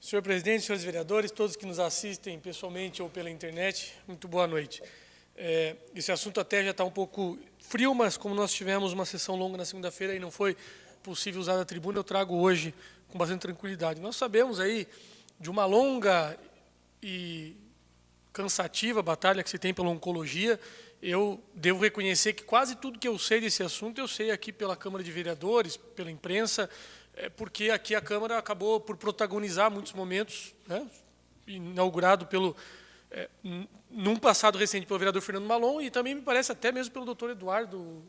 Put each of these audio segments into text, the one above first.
Senhor presidente, senhores vereadores, todos que nos assistem pessoalmente ou pela internet, muito boa noite. Esse assunto até já está um pouco frio, mas como nós tivemos uma sessão longa na segunda-feira e não foi possível usar a tribuna, eu trago hoje com bastante tranquilidade. Nós sabemos aí de uma longa e cansativa batalha que se tem pela oncologia. Eu devo reconhecer que quase tudo que eu sei desse assunto, eu sei aqui pela Câmara de Vereadores, pela imprensa, porque aqui a Câmara acabou por protagonizar muitos momentos, né, inaugurado num passado recente pelo vereador Fernando Malon e também me parece até mesmo pelo doutor Eduardo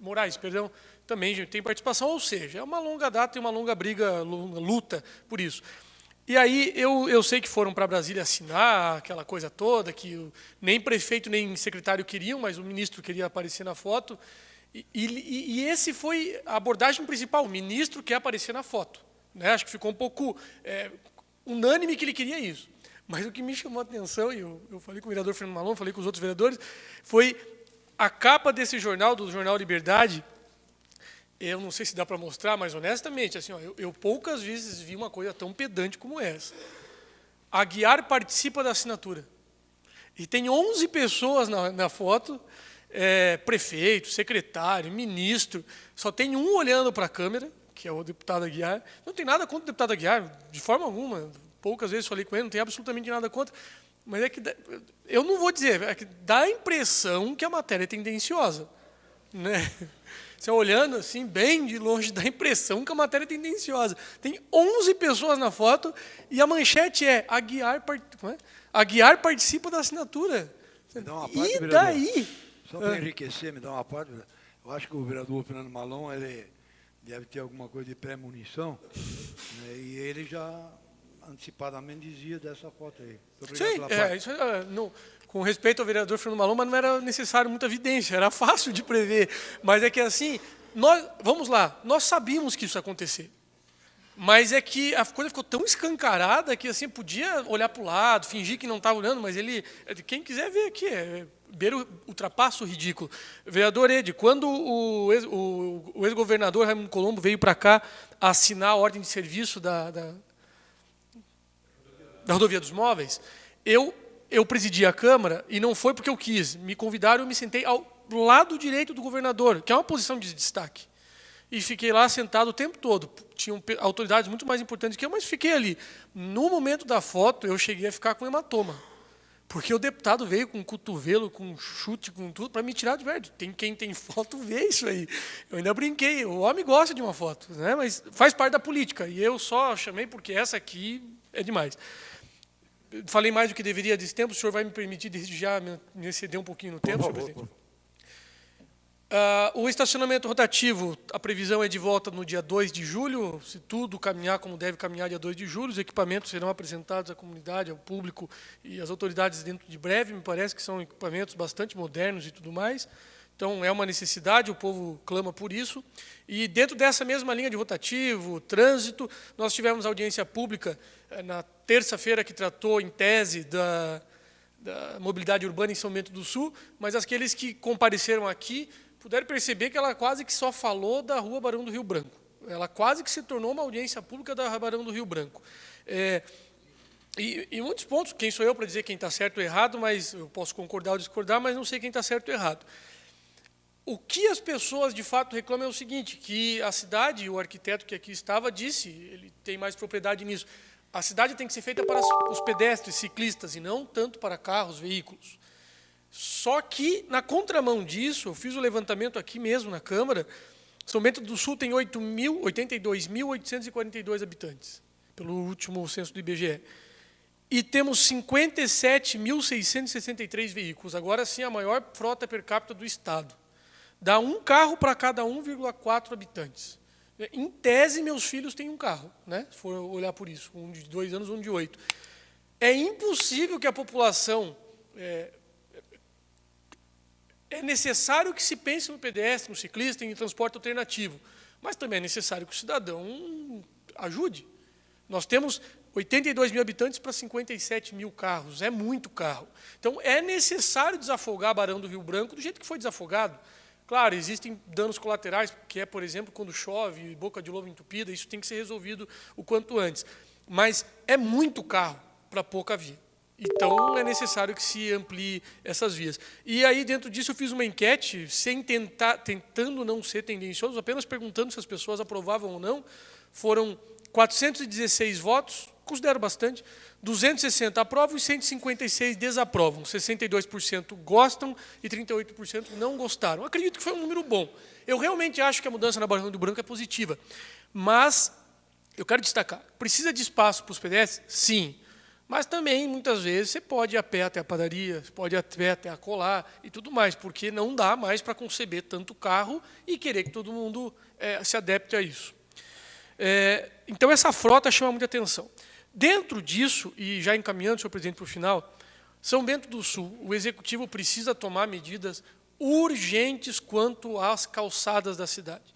Moraes, perdão, também tem participação, ou seja, é uma longa data e uma longa briga, longa luta por isso. E aí eu sei que foram para Brasília assinar aquela coisa toda, que nem prefeito nem secretário queriam, mas o ministro queria aparecer na foto. E esse foi a abordagem principal, o ministro quer aparecer na foto, né? Acho que ficou um pouco unânime que ele queria isso. Mas o que me chamou a atenção, e eu falei com o vereador Fernando Malon, falei com os outros vereadores, foi a capa desse jornal, do Jornal Liberdade. Eu não sei se dá para mostrar, mas honestamente, assim, ó, eu poucas vezes vi uma coisa tão pedante como essa. A Aguiar participa da assinatura. E tem 11 pessoas na foto, prefeito, secretário, ministro, só tem um olhando para a câmera, que é o deputado Aguiar. Não tem nada contra o deputado Aguiar, de forma alguma. Poucas vezes falei com ele, não tem absolutamente nada contra. Mas é que, eu não vou dizer, é que dá a impressão que a matéria é tendenciosa, né? Você olhando assim, bem de longe, dá a impressão que a matéria é tendenciosa. Tem 11 pessoas na foto e a manchete é Aguiar participa da assinatura. Me dá uma parte, e vereador. Daí? Só para enriquecer, me dá uma parte. Eu acho que o vereador Fernando Malon ele deve ter alguma coisa de pré-munição, né, e ele já antecipadamente dizia dessa foto aí. Sim, isso com respeito ao vereador Fernando Malon, mas não era necessário muita evidência, era fácil de prever. Mas é que assim, vamos lá, nós sabíamos que isso ia acontecer. Mas é que a coisa ficou tão escancarada que assim, podia olhar para o lado, fingir que não estava olhando, mas quem quiser ver aqui, ultrapassa o ridículo. Vereador Ede, quando o ex-governador Raimundo Colombo veio para cá assinar a ordem de serviço da Rodovia dos Móveis, eu presidi a Câmara e não foi porque eu quis. Me convidaram e eu me sentei ao lado direito do governador, que é uma posição de destaque. E fiquei lá sentado o tempo todo. Tinham autoridades muito mais importantes que eu, mas fiquei ali. No momento da foto, eu cheguei a ficar com hematoma. Porque o deputado veio com cotovelo, com chute, com tudo, para me tirar de perto. Quem tem foto vê isso aí. Eu ainda brinquei. O homem gosta de uma foto, né? Mas faz parte da política. E eu só chamei porque essa aqui é demais. Falei mais do que deveria desse tempo. O senhor vai me permitir desde já me exceder um pouquinho no tempo, senhor presidente? O estacionamento rotativo, a previsão é de volta no dia 2 de julho, se tudo caminhar como deve caminhar dia 2 de julho, os equipamentos serão apresentados à comunidade, ao público e às autoridades dentro de breve, me parece que são equipamentos bastante modernos e tudo mais. Então, é uma necessidade, o povo clama por isso. E dentro dessa mesma linha de rotativo, trânsito, nós tivemos audiência pública na terça-feira que tratou, em tese, da mobilidade urbana em São Bento do Sul, mas aqueles que compareceram aqui puderam perceber que ela quase que só falou da Rua Barão do Rio Branco. Ela quase que se tornou uma audiência pública da Barão do Rio Branco. E muitos pontos, quem sou eu para dizer quem está certo ou errado, mas eu posso concordar ou discordar, mas não sei quem está certo ou errado. O que as pessoas, de fato, reclamam é o seguinte, que a cidade, o arquiteto que aqui estava, disse, ele tem mais propriedade nisso, a cidade tem que ser feita para os pedestres, ciclistas, e não tanto para carros, veículos. Só que, na contramão disso, eu fiz o levantamento aqui mesmo na Câmara, São Bento do Sul tem 82.842 habitantes, pelo último censo do IBGE. E temos 57.663 veículos, agora sim a maior frota per capita do Estado. Dá um carro para cada 1,4 habitantes. Em tese, meus filhos têm um carro, né? Se for olhar por isso, um de 2 anos, um de 8. É impossível que a população... É necessário que se pense no pedestre, no ciclista, em transporte alternativo, mas também é necessário que o cidadão ajude. Nós temos 82 mil habitantes para 57 mil carros, é muito carro. Então, é necessário desafogar Barão do Rio Branco do jeito que foi desafogado. Claro, existem danos colaterais, que é, por exemplo, quando chove, boca de lobo entupida, isso tem que ser resolvido o quanto antes. mas é muito carro para pouca via. Então, é necessário que se amplie essas vias. E aí, dentro disso, eu fiz uma enquete, tentando não ser tendencioso, apenas perguntando se as pessoas aprovavam ou não. Foram 416 votos, considero bastante, 260 aprovam e 156 desaprovam. 62% gostam e 38% não gostaram. Acredito que foi um número bom. Eu realmente acho que a mudança na Barão do Branco é positiva. Mas, eu quero destacar, precisa de espaço para os pedestres? Sim. Mas também, muitas vezes, você pode ir a pé até a padaria, você pode ir a pé até a colar e tudo mais, porque não dá mais para conceber tanto carro e querer que todo mundo se adapte a isso. Então, essa frota chama muita atenção. Dentro disso, e já encaminhando, senhor presidente, para o final, São Bento do Sul, o Executivo precisa tomar medidas urgentes quanto às calçadas da cidade.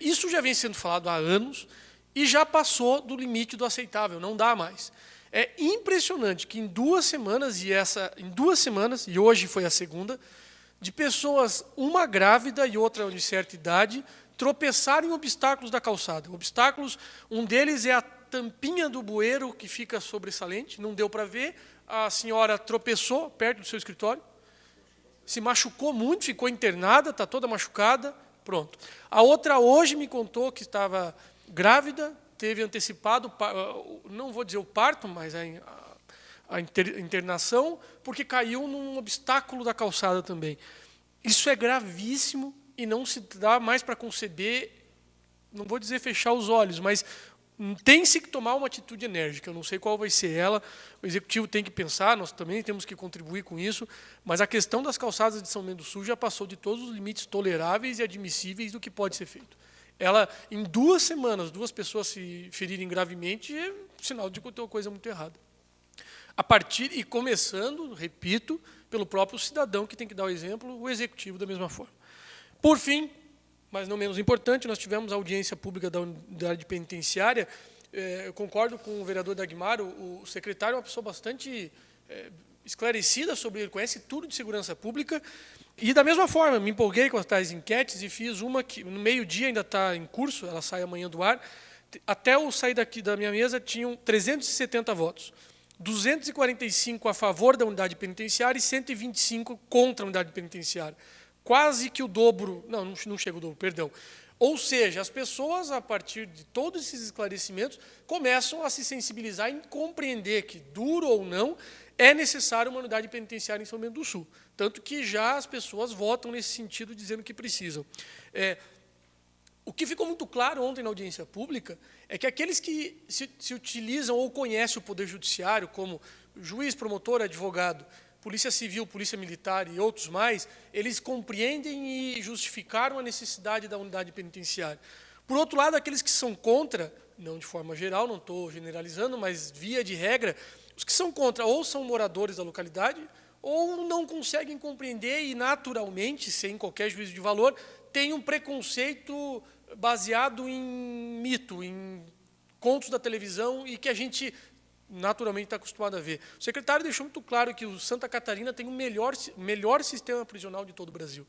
Isso já vem sendo falado há anos e já passou do limite do aceitável, não dá mais. É impressionante que em 2 semanas, e hoje foi a segunda, de pessoas, uma grávida e outra de certa idade, tropeçaram em obstáculos da calçada. Obstáculos, um deles é a tampinha do bueiro que fica sobressalente, não deu para ver, a senhora tropeçou perto do seu escritório, se machucou muito, ficou internada, está toda machucada, pronto. A outra hoje me contou que estava grávida, teve antecipado, não vou dizer o parto, mas a internação, porque caiu num obstáculo da calçada também. Isso é gravíssimo e não se dá mais para conceber, não vou dizer fechar os olhos, mas tem-se que tomar uma atitude enérgica. Eu não sei qual vai ser ela, o Executivo tem que pensar, nós também temos que contribuir com isso, mas a questão das calçadas de São Bento do Sul já passou de todos os limites toleráveis e admissíveis do que pode ser feito. Ela, em 2 semanas, 2 pessoas se ferirem gravemente, é sinal de que tem uma coisa muito errada. A partir, e começando, repito, pelo próprio cidadão que tem que dar o exemplo, o Executivo da mesma forma. Por fim, mas não menos importante, nós tivemos a audiência pública da unidade penitenciária. Eu concordo com o vereador Dagmar, o secretário é uma pessoa bastante esclarecida sobre ele, conhece tudo de segurança pública. E, da mesma forma, me empolguei com as tais enquetes e fiz uma que, no meio-dia, ainda está em curso, ela sai amanhã do ar. Até eu sair daqui da minha mesa, tinham 370 votos. 245 a favor da unidade penitenciária e 125 contra a unidade penitenciária. Quase que o dobro, não chega o dobro, perdão. Ou seja, as pessoas, a partir de todos esses esclarecimentos, começam a se sensibilizar e compreender que, duro ou não, é necessário uma unidade penitenciária em São Bento do Sul. Tanto que já as pessoas votam nesse sentido, dizendo que precisam. O que ficou muito claro ontem na audiência pública é que aqueles que se utilizam ou conhecem o Poder Judiciário, como juiz, promotor, advogado, Polícia Civil, Polícia Militar e outros mais, eles compreendem e justificaram a necessidade da unidade penitenciária. Por outro lado, aqueles que são contra, não de forma geral, não estou generalizando, mas via de regra, os que são contra ou são moradores da localidade ou não conseguem compreender e, naturalmente, sem qualquer juízo de valor, têm um preconceito baseado em mito, em contos da televisão e que a gente naturalmente está acostumado a ver. O secretário deixou muito claro que o Santa Catarina tem o melhor sistema prisional de todo o Brasil.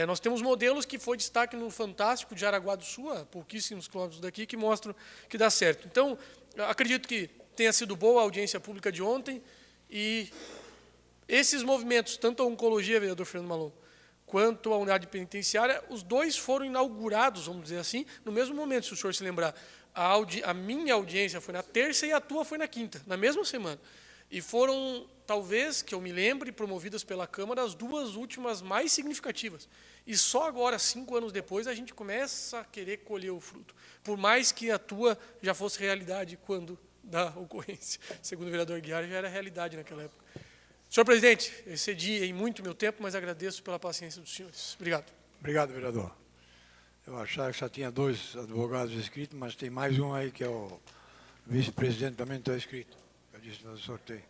Nós temos modelos que foi destaque no Fantástico de Jaraguá do Sul, a pouquíssimos quilômetros daqui, que mostram que dá certo. Então, acredito que tenha sido boa a audiência pública de ontem e esses movimentos, tanto a oncologia, vereador Fernando Malon, quanto a unidade penitenciária, os dois foram inaugurados, vamos dizer assim, no mesmo momento, se o senhor se lembrar. A minha audiência foi na terça e a tua foi na quinta, na mesma semana. E foram, talvez, que eu me lembre, promovidas pela Câmara, as 2 últimas mais significativas. E só agora, 5 anos depois, a gente começa a querer colher o fruto. Por mais que a tua já fosse realidade quando da ocorrência. Segundo o vereador Guiar, já era realidade naquela época. Senhor presidente, excedi em muito meu tempo, mas agradeço pela paciência dos senhores. Obrigado. Obrigado, vereador. Eu achava que só tinha 2 advogados inscritos, mas tem mais um aí que é o vice-presidente também está inscrito. Eu disse no sorteio.